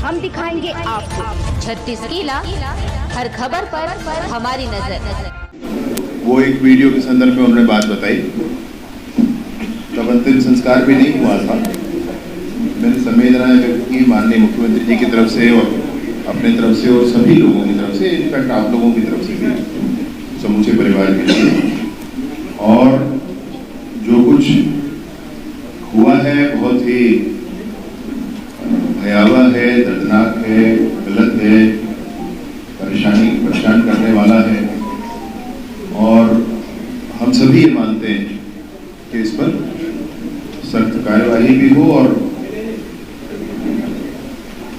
हम दिखाएंगे आपको 36 किला, हर खबर पर हमारी नजर। वो एक वीडियो के संदर्भ में उन्होंने बात बताई, तब अंतिम संस्कार भी नहीं हुआ था। मैंने संवेदनाएं व्यक्त की माननीय मुख्यमंत्री जी की तरफ से और अपने तरफ से और सभी लोगों की तरफ से, इनफैक्ट आप लोगों की तरफ से भी, समूचे परिवार के लिए। और जो कुछ हुआ है बहुत ही भयावह है, दर्दनाक है, गलत है, परेशान करने वाला है। और हम सभी ये मानते हैं कि इस पर सख्त कार्यवाही भी हो और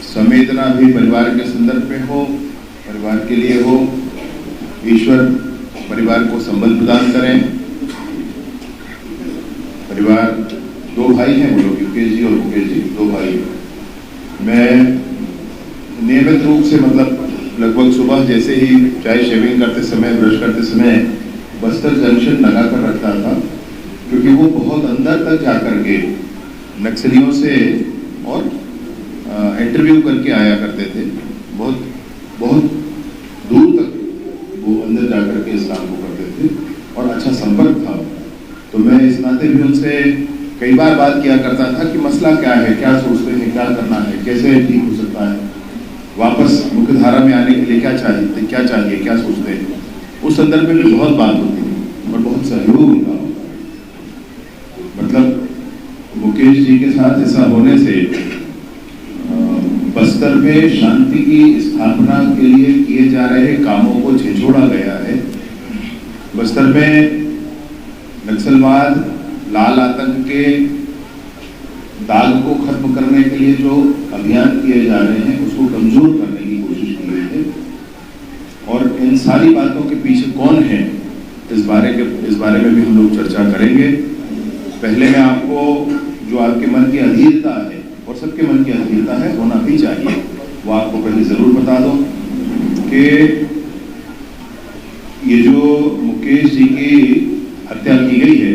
संवेदना भी परिवार के संदर्भ में हो, परिवार के लिए हो। ईश्वर परिवार को संबल प्रदान करें। परिवार दो भाई हैं, वो लोग युकेश जी और मुकेश जी, दो भाई। मैं नियमित रूप से लगभग सुबह जैसे ही चाय शेविंग करते समय, ब्रश करते समय बस्तर जंक्शन लगा कर रखता था, क्योंकि वो बहुत अंदर तक जाकर के नक्सलियों से और इंटरव्यू करके आया करते थे। बहुत दूर तक वो अंदर जाकर के इस काम को करते थे और अच्छा संपर्क था। तो मैं इस नाते भी उनसे कई बार बात किया करता था कि मसला क्या है, क्या सोचते हैं, क्या करना है, कैसे ठीक हो सकता है, वापस मुख्य धारा में आने के लिए क्या चाहिए, क्या सोचते हैं। उस संदर्भ में भी बहुत बात होती थी और बहुत सहयोग उनका। मुकेश जी के साथ ऐसा होने से बस्तर में शांति की स्थापना के लिए किए जा रहे कामों को झिझोड़ा गया है। बस्तर में नक्सलवाद, लाल आतंक के दाग को खत्म करने के लिए जो अभियान किए जा रहे हैं, उसको कमजोर करने की कोशिश की गई है। और इन सारी बातों के पीछे कौन है, इस बारे में भी हम लोग चर्चा करेंगे। पहले मैं आपको जो आपके मन की अधीरता है और सबके मन की अधीरता है, होना भी चाहिए, वो आपको पहले जरूर बता दो कि ये जो मुकेश जी की हत्या की गई है,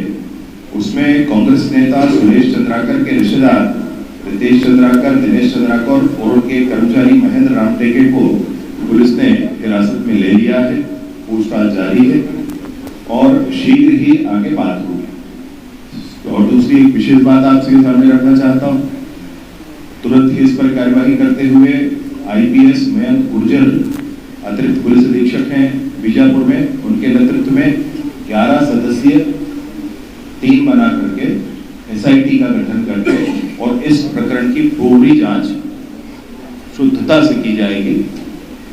उसमें कांग्रेस नेता सुरेश चंद्राकर के रिश्तेदार रितेश चंद्राकर, दिनेश चंद्राकर और उनके कर्मचारी महेंद्र रामटेके को पुलिस ने हिरासत में ले लिया है। पूछताछ जारी है और शीघ्र ही आगे बात होगी। और दूसरी एक विशेष बात आपके सामने रखना चाहता हूं, तुरंत ही इस पर कार्यवाही करते हुए IPS मयंक गुर्जर अतिरिक्त पुलिस अधीक्षक हैं बीजापुर में, उनके नेतृत्व में 11 सदस्यीय टीम बना करके SIT का गठन करके और इस प्रकरण की पूरी जांच शुद्धता से की जाएगी।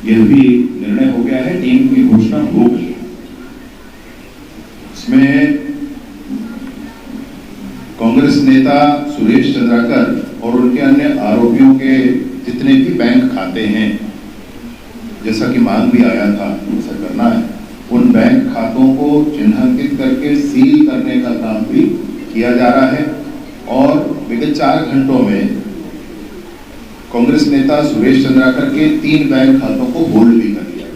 यह भी निर्णय हो गया है, टीम की घोषणा हो गई। इसमें कांग्रेस नेता सुरेश चंद्राकर और उनके अन्य आरोपियों के जितने भी बैंक खाते हैं, जैसा कि मांग भी आया था ऐसा करना है, उन बैंक खातों को चिन्हांकित करके सील करने का काम भी किया जा रहा है। और विगत 4 घंटों में कांग्रेस नेता सुरेश चंद्राकर के 3 बैंक खातों को होल्ड भी कर दिया।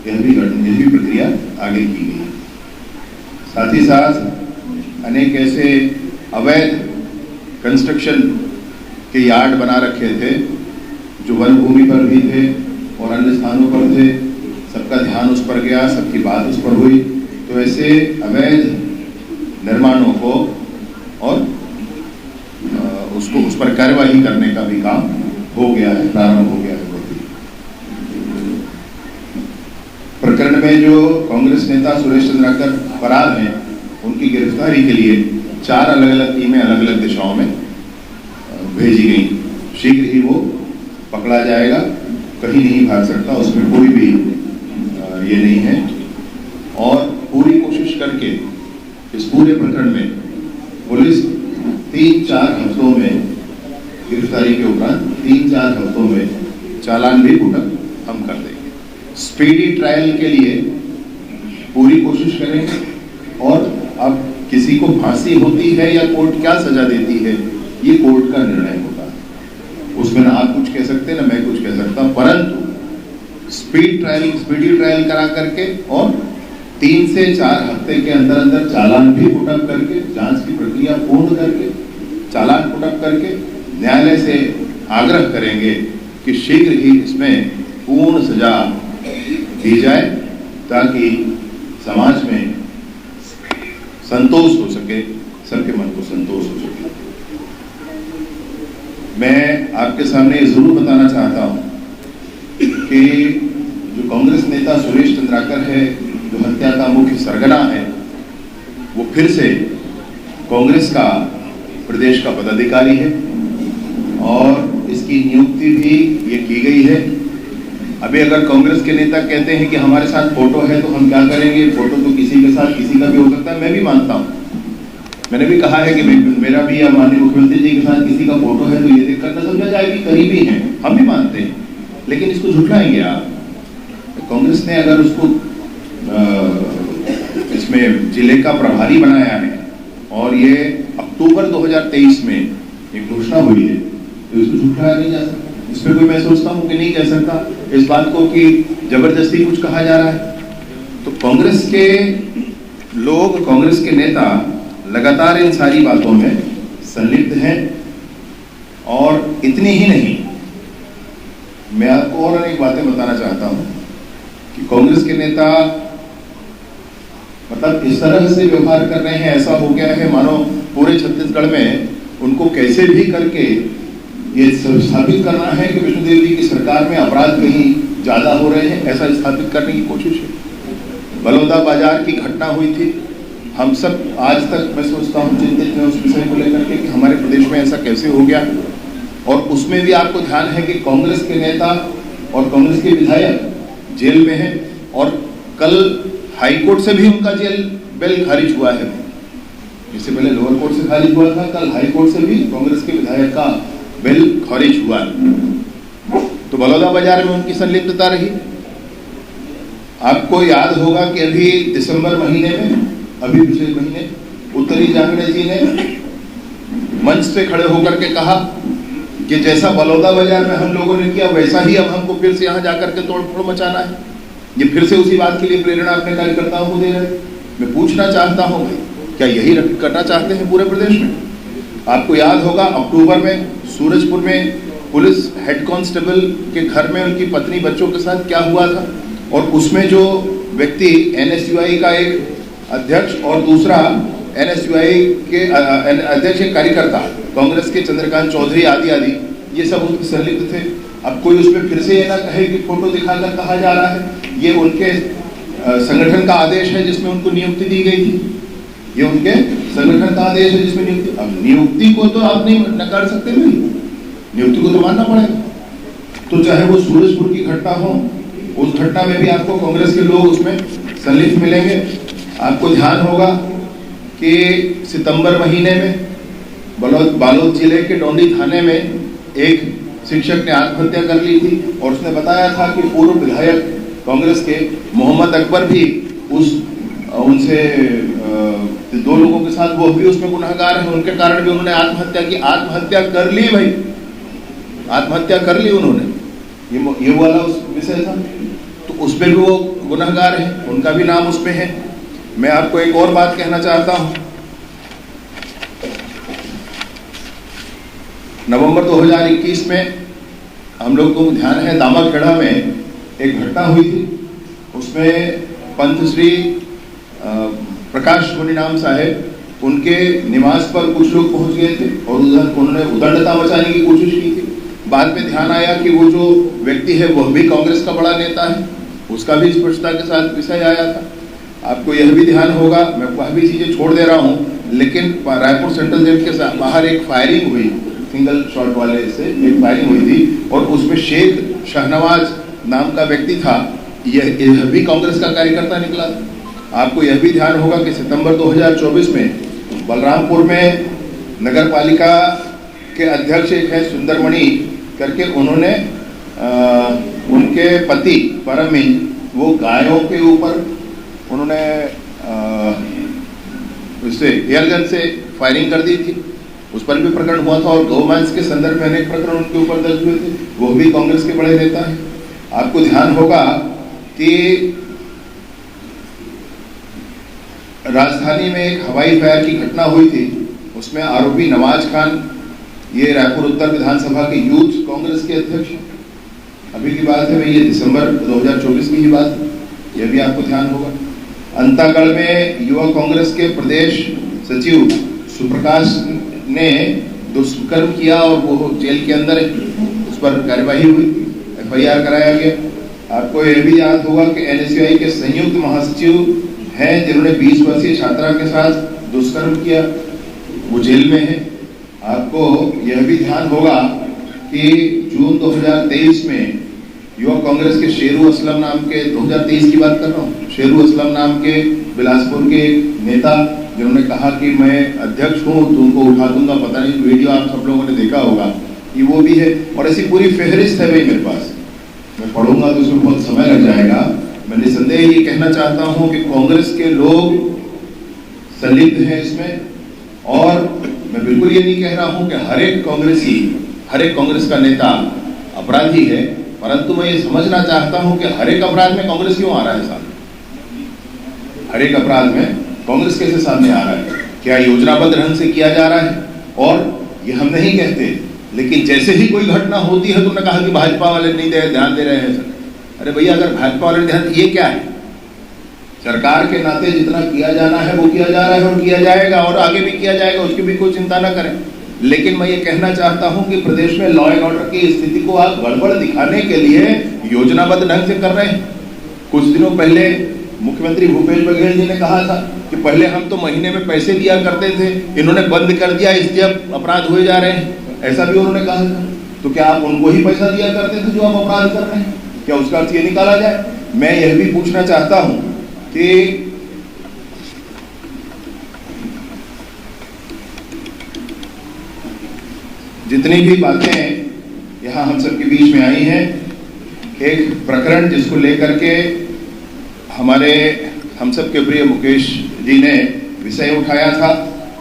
यह भी प्रक्रिया आगे की गई। साथ ही साथ अनेक ऐसे अवैध कंस्ट्रक्शन के यार्ड बना रखे थे जो वन भूमि पर भी थे और अन्य स्थानों पर थे। सबका ध्यान उस पर गया, सबकी बात उस पर हुई। तो ऐसे अवैध निर्माणों को और उस पर कार्यवाही करने का भी काम हो गया है, प्रारंभ हो गया है। प्रकरण में जो कांग्रेस नेता सुरेश चंद्राकर फरार हैं, उनकी गिरफ्तारी के लिए 4 अलग अलग टीमें अलग अलग दिशाओं में भेजी गई। शीघ्र ही वो पकड़ा जाएगा, कहीं नहीं भाग सकता, उसमें कोई भी ये नहीं है। और पूरी कोशिश करके इस पूरे प्रकरण में पुलिस 3-4 हफ्तों में, गिरफ्तारी के उपरांत 3-4 हफ्तों में चालान भी पुटअप हम कर देंगे। स्पीडी ट्रायल के लिए पूरी कोशिश करेंगे। और अब किसी को फांसी होती है या कोर्ट क्या सजा देती है, ये कोर्ट का निर्णय होता है। उसमें ना आप कुछ कह सकते ना मैं कुछ कह सकता, परंतु स्पीडी ट्रायल करा करके और 3 से 4 हफ्ते के अंदर अंदर चालान भी पुटअप करके, जांच की प्रक्रिया पूर्ण करके, चालान पुटअप करके न्यायालय से आग्रह करेंगे कि शीघ्र ही इसमें पूर्ण सजा दी जाए ताकि समाज में संतोष हो सके, सबके मन को संतोष हो सके। मैं आपके सामने जरूर बताना चाहता हूं कि जो कांग्रेस नेता सुरेश चंद्राकर है, जो हत्या का मुख्य सरगना है, वो फिर से कांग्रेस का प्रदेश का पदाधिकारी है और इसकी नियुक्ति भी ये की गई है। अभी अगर कांग्रेस के नेता कहते हैं कि हमारे साथ फोटो है तो हम क्या करेंगे, फोटो तो किसी के साथ किसी का भी हो सकता है, मैं भी मानता हूँ। मैंने भी कहा है कि मेरा भी या माननीय मुख्यमंत्री जी के साथ किसी का फोटो है तो ये देखकर न समझा जाए कि करीबी हैं, हम भी मानते हैं, लेकिन इसको झुठलाएंगे आप। कांग्रेस ने अगर उसको इसमें जिले का प्रभारी बनाया है और ये अक्टूबर 2023 में एक घोषणा हुई है तो इसको झुठलाया नहीं जा सकता। इसमें कोई मैं सोचता हूँ कि नहीं कह सकता इस बात को कि जबरदस्ती कुछ कहा जा रहा है। तो कांग्रेस के लोग, कांग्रेस के नेता लगातार इन सारी बातों में संलिप्त हैं और इतनी ही नहीं, मैं आपको और अनेक बातें बताना चाहता हूं कि कांग्रेस के नेता मतलब इस तरह से व्यवहार कर रहे हैं, ऐसा हो गया है मानो पूरे छत्तीसगढ़ में उनको कैसे भी करके ये स्थापित करना है कि विष्णुदेव जी की सरकार में अपराध कहीं ज्यादा हो रहे हैं, ऐसा स्थापित करने की कोशिश है। बलौदा बाजार की घटना हुई थी, हम सब आज तक मैं सोचता हूँ चिंतित हैं उस विषय को लेकर के कि हमारे प्रदेश में ऐसा कैसे हो गया। और उसमें भी आपको ध्यान है कि कांग्रेस के नेता और कांग्रेस के विधायक जेल में हैं और कल हाईकोर्ट से भी उनका जेल बेल खारिज हुआ है। इससे पहले लोअर कोर्ट से खारिज हुआ था, कल हाईकोर्ट से भी कांग्रेस के विधायक का बेल खारिज हुआ। तो बलौदा बाजार में उनकी संलिप्तता रही। आपको याद होगा कि अभी दिसंबर महीने में, अभी पिछले महीने उत्तरी जांगड़े जी ने मंच से खड़े होकर के कहा कि जैसा बलौदा बाजार में हम लोगों ने किया वैसा ही अब हमको फिर से यहाँ जाकर के तोड़फोड़ मचाना है। ये फिर से उसी बात के लिए प्रेरणा अपने कार्यकर्ताओं को दे रहे हैं। मैं पूछना चाहता हूँ क्या यही करना चाहते हैं पूरे प्रदेश में? आपको याद होगा अक्टूबर में सूरजपुर में पुलिस हेड कांस्टेबल के घर में उनकी पत्नी बच्चों के साथ क्या हुआ था, और उसमें जो व्यक्ति NSUI का एक अध्यक्ष और दूसरा NSUI के अध्यक्ष एक कार्यकर्ता कांग्रेस के चंद्रकांत चौधरी आदि आदि ये सब उसमें संलिप्त थे। अब कोई उसमें फिर से ये ना कहे कि फोटो दिखाकर कहा जा रहा है ये उनके संगठन का आदेश है जिसमें उनको नियुक्ति दी गई थी, ये उनके संगठन का आदेश है जिसमें नियुक्ति। अब नियुक्ति को तो आप नहीं नकार सकते, भाई नियुक्ति को तो मानना पड़ेगा। तो चाहे वो सूरजपुर की घटना हो, उस घटना में भी आपको कांग्रेस के लोग उसमें संलिप्त मिलेंगे। आपको ध्यान होगा कि सितंबर महीने में बालोद जिले के डोंडी थाने में एक शिक्षक ने आत्महत्या कर ली थी और उसने बताया था कि पूर्व विधायक कांग्रेस के मोहम्मद अकबर भी उनसे दो लोगों के साथ वो भी उसमें गुनहगार हैं, उनके कारण भी उन्होंने आत्महत्या की। आत्महत्या कर ली भाई, आत्महत्या कर ली उन्होंने, ये वाला उस विषय था। तो उसमें भी वो गुनहगार हैं, उनका भी नाम उसमें है। मैं आपको एक और बात कहना चाहता हूं, नवंबर 2021 में हम लोग को ध्यान है दामाखेड़ा में एक घटना हुई थी। उसमें पंत श्री प्रकाश मुनि नाम साहेब उनके निवास पर कुछ लोग पहुंच गए थे और उन्होंने उदंडता मचाने की कोशिश की थी। बाद में ध्यान आया कि वो जो व्यक्ति है वह भी कांग्रेस का बड़ा नेता है, उसका भी स्पष्टता के साथ विषय आया था। आपको यह भी ध्यान होगा, मैं वह भी चीजें छोड़ दे रहा हूं, लेकिन रायपुर सेंट्रल जेल के बाहर एक फायरिंग हुई, सिंगल शॉट वाले से एक फायरिंग हुई थी और उसमें शेख शाहनवाज नाम का व्यक्ति था, यह भी कांग्रेस का कार्यकर्ता निकला। आपको यह भी ध्यान होगा कि सितंबर 2024 में बलरामपुर में नगर पालिका के अध्यक्ष एक है सुंदरमणि करके, उन्होंने उनके पति परमिन वो गायों के ऊपर उन्होंने उससे एयरगन से फायरिंग कर दी थी, उस पर भी प्रकरण हुआ था और गौमांस के संदर्भ में अनेक प्रकरण उनके ऊपर दर्ज हुए थे। वो भी कांग्रेस के बड़े नेता हैं। आपको ध्यान होगा कि राजधानी में एक हवाई फायर की घटना हुई थी, उसमें आरोपी नवाज खान ये रायपुर उत्तर विधानसभा के यूथ कांग्रेस के अध्यक्ष हैं। अभी की बात है भाई, ये दिसंबर 2024 की ही बात है, यह भी आपको ध्यान होगा। अंतागढ़ में युवा कांग्रेस के प्रदेश सचिव सुप्रकाश ने दुष्कर्म किया और वो जेल के अंदर है, उस पर कार्यवाही हुई, FIR कराया गया। आपको यह भी याद होगा कि NSUI के संयुक्त महासचिव हैं जिन्होंने 20 वर्षीय छात्रा के साथ दुष्कर्म किया, वो जेल में है। आपको यह भी ध्यान होगा कि जून 2023 में युवा कांग्रेस के शेरू असलम नाम के, 2023 की बात कर रहा हूँ, शेरू असलम नाम के बिलासपुर के नेता जिन्होंने कहा कि मैं अध्यक्ष हूँ तो उनको उठा दूंगा, पता नहीं वीडियो आप सब लोगों ने देखा होगा, कि वो भी है। और ऐसी पूरी फहरिस्त है भाई मेरे पास, मैं पढ़ूंगा तो उसमें बहुत समय लग जाएगा। मैं निसंदेह ये कहना चाहता हूँ कि कांग्रेस के लोग संलिप्त हैं इसमें, और मैं बिल्कुल ये नहीं कह रहा हूँ कि हर एक कांग्रेस का नेता अपराधी है, परंतु मैं ये समझना चाहता हूँ कि हर एक अपराध में कांग्रेस क्यों आ रहा है सामने, हर एक अपराध में कांग्रेस कैसे सामने आ रहा है, क्या योजनाबद्ध ढंग से किया जा रहा है? और ये हम नहीं कहते, लेकिन जैसे ही कोई घटना होती है तुमने कहा कि भाजपा वाले नहीं ध्यान दे रहे हैं सर। अरे भैया, अगर भाजपा वाले ध्यान, ये क्या है? सरकार के नाते जितना किया जाना है वो किया जा रहा है और किया जाएगा, और आगे भी किया जाएगा, उसकी भी कोई चिंता ना करें। लेकिन मैं ये कहना चाहता हूं कि प्रदेश में लॉ एंड ऑर्डर की स्थिति को आप गड़बड़ दिखाने के लिए योजनाबद्ध ढंग से कर रहे हैं। कुछ दिनों पहले मुख्यमंत्री भूपेश बघेल जी ने कहा था कि पहले हम तो महीने में पैसे दिया करते थे, इन्होंने बंद कर दिया इसलिए अब अपराध हुए जा रहे हैं, ऐसा भी उन्होंने कहा था। तो क्या आप उनको ही पैसा दिया करते थे जो आप अपराध कर रहे हैं? क्या उसका अर्थ ये निकाला जाए? मैं यह भी पूछना चाहता हूं कि जितनी भी बातें यहाँ हम सबके बीच में आई हैं, एक प्रकरण जिसको लेकर के हम सबके प्रिय मुकेश जी ने विषय उठाया था,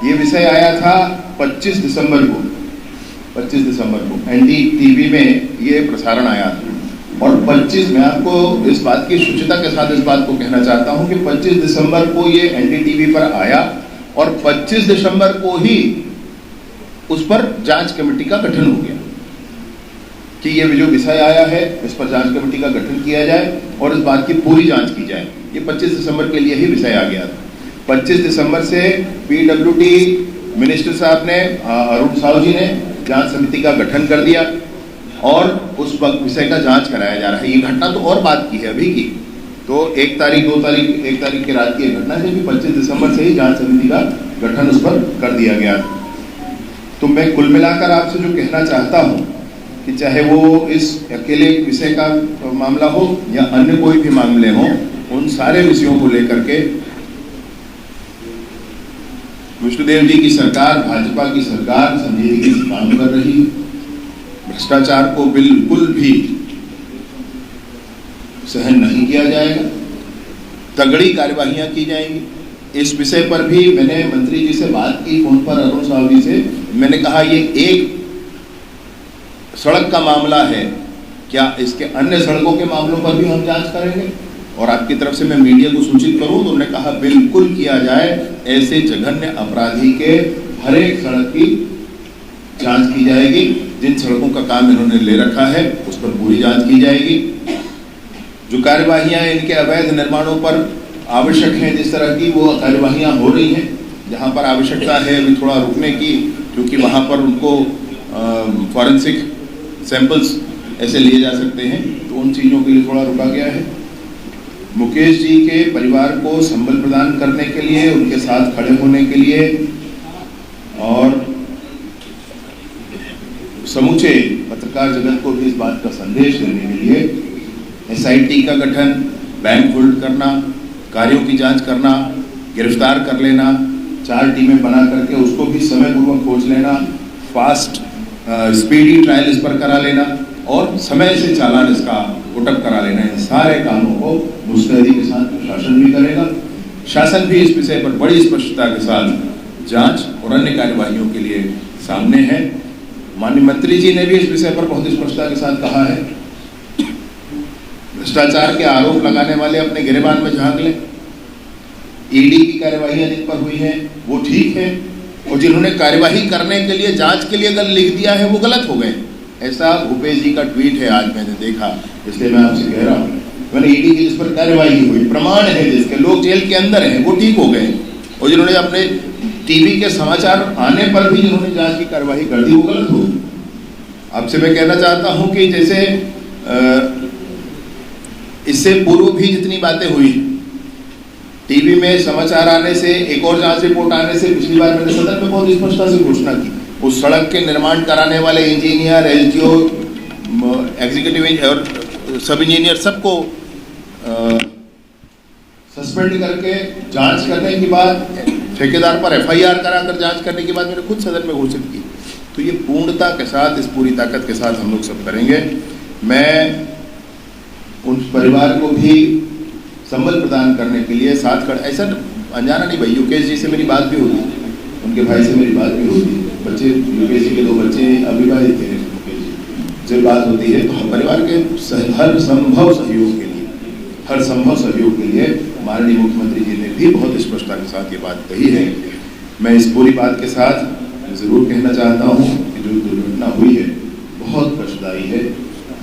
ये विषय आया था 25 दिसंबर को NDTV में ये प्रसारण आया था। और 25, मैं आपको इस बात की शुचिता के साथ इस बात को कहना चाहता हूं कि 25 दिसंबर को ये NDTV पर आया और 25 दिसंबर को ही उस पर जांच कमेटी का गठन हो गया कि ये जो विषय आया है इस पर जांच कमेटी का गठन किया जाए और इस बात की पूरी जांच की जाए। ये 25 दिसंबर के लिए ही विषय आ गया था। 25 दिसंबर से PWD मिनिस्टर साहब ने, अरुण साहू जी ने जांच समिति का गठन कर दिया और उस विषय का जांच कराया जा रहा है। ये घटना तो और बात की है अभी की, तो 1 तारीख 2 तारीख 1 तारीख की रात की घटना है, 25 दिसंबर से ही जांच समिति का गठन उस पर कर दिया गया। तो मैं कुल मिलाकर आपसे जो कहना चाहता हूं कि चाहे वो इस अकेले विषय का मामला हो या अन्य कोई भी मामले हो, उन सारे विषयों को लेकर के विष्णुदेव जी की सरकार, भाजपा की सरकार संजीदगी से काम कर रही है। भ्रष्टाचार को बिल्कुल भी सहन नहीं किया जाएगा, तगड़ी कार्यवाहियां की जाएंगी। इस विषय पर भी मैंने मंत्री जी से बात की फोन पर, अरुण साहू जी से। मैंने कहा ये एक सड़क का मामला है, क्या इसके अन्य सड़कों के मामलों पर भी हम जांच करेंगे और आपकी तरफ से मैं मीडिया को सूचित करूं? तो उन्होंने कहा बिल्कुल किया जाए, ऐसे जघन्य अपराधी के हर एक सड़क की जांच की जाएगी। जिन सड़कों का काम इन्होंने ले रखा है उस पर पूरी जांच की जाएगी। जो कार्यवाहियां इनके अवैध निर्माणों पर आवश्यक हैं, जिस तरह की वो कार्यवाहियां हो रही हैं, जहां पर आवश्यकता है अभी थोड़ा रुकने की, क्योंकि वहां पर उनको फॉरेंसिक सैंपल्स ऐसे लिए जा सकते हैं, तो उन चीज़ों के लिए थोड़ा रुका गया है। मुकेश जी के परिवार को संबल प्रदान करने के लिए, उनके साथ खड़े होने के लिए और समूचे पत्रकार जगत को भी इस बात का संदेश देने के लिए SIT का गठन, बैंक होल्ड करना, कार्यों की जांच करना, गिरफ्तार कर लेना, 4 टीमें बना करके उसको भी समय पूर्वक खोज लेना, फास्ट स्पीडी ट्रायल इस पर करा लेना और समय से चालान इसका उठक करा लेना, इन सारे कामों को मुस्तैदी के साथ प्रशासन भी करेगा। शासन भी इस विषय पर बड़ी स्पष्टता के साथ जांच और अन्य कार्यवाहियों के लिए सामने है। माननीय मंत्री जी ने भी इस विषय पर बहुत स्पष्टता के साथ कहा है, भ्रष्टाचार के आरोप लगाने वाले अपने गिरेबान में झांक लें। ED की कार्यवाहियां जिन पर हुई हैं वो ठीक है, और जिन्होंने कार्यवाही करने के लिए, जांच के लिए अगर लिख दिया है वो गलत हो गए। ऐसा भूपेश जी का ट्वीट है, आज मैंने देखा, इसलिए मैं आपसे कह रहा हूँ। मैंने ईडी की जिस पर कार्यवाही हुई, प्रमाण है जिसके, लोग जेल के अंदर हैं, वो ठीक हो गए। और जिन्होंने अपने टीवी के समाचार आने पर भी जिन्होंने जांच की कार्यवाही कर दी, वो गलत हो। आपसे मैं कहना चाहता हूं कि जैसे इससे पूर्व भी जितनी बातें हुई, टीवी में समाचार आने से, एक और जांच रिपोर्ट आने से, पिछली बार मैंने सदन में बहुत स्पष्टता से घोषणा की, उस सड़क के निर्माण कराने वाले इंजीनियर, एलजीओ, एग्जीक्यूटिव और सब इंजीनियर सबको सस्पेंड करके जांच करने के बाद, ठेकेदार पर एफआईआर कराकर जांच करने के बाद मैंने खुद सदन में घोषित की। तो ये पूर्णता के साथ, इस पूरी ताकत के साथ हम लोग सब करेंगे। मैं उन परिवार को भी संबल प्रदान करने के लिए साथ खड़े, ऐसा अनजाना नहीं भाई, युकेश जी से मेरी बात भी होती, उनके भाई से मेरी बात भी होती, बच्चे, युकेश जी के 2 बच्चे अविवाहित थे, युकेश जी से बात होती है। तो परिवार के हर संभव सहयोग के लिए, हर संभव सहयोग के लिए माननीय मुख्यमंत्री जी ने भी बहुत स्पष्टता के साथ ये बात कही है। मैं इस पूरी बात के साथ ज़रूर कहना चाहता हूँ कि जो दुर्घटना हुई है बहुत कष्टदायी है।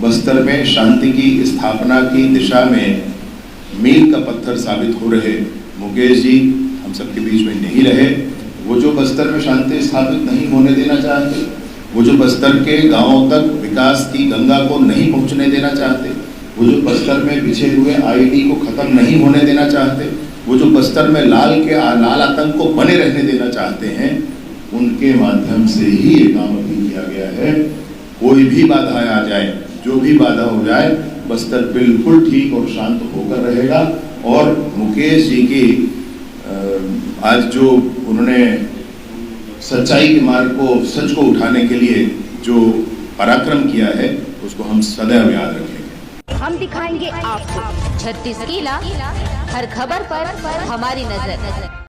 बस्तर में शांति की स्थापना की दिशा में मील का पत्थर साबित हो रहे मुकेश जी हम सबके बीच में नहीं रहे। वो जो बस्तर में शांति स्थापित नहीं होने देना चाहते, वो जो बस्तर के गांवों तक विकास की गंगा को नहीं पहुंचने देना चाहते, वो जो बस्तर में बिछे हुए आईडी को खत्म नहीं होने देना चाहते, वो जो बस्तर में लाल आतंक को बने रहने देना चाहते हैं, उनके माध्यम से ही ये काम अभी किया गया है। कोई भी बाधा आ जाए, जो भी बाधा हो जाए, बस्तर बिल्कुल ठीक और शांत होकर रहेगा। और मुकेश जी की आज जो उन्होंने सच्चाई के मार्ग को, सच को उठाने के लिए जो पराक्रम किया है, उसको हम सदैव याद रखेंगे। हम दिखाएंगे आपको 36 किला, हर खबर पर हमारी नजर।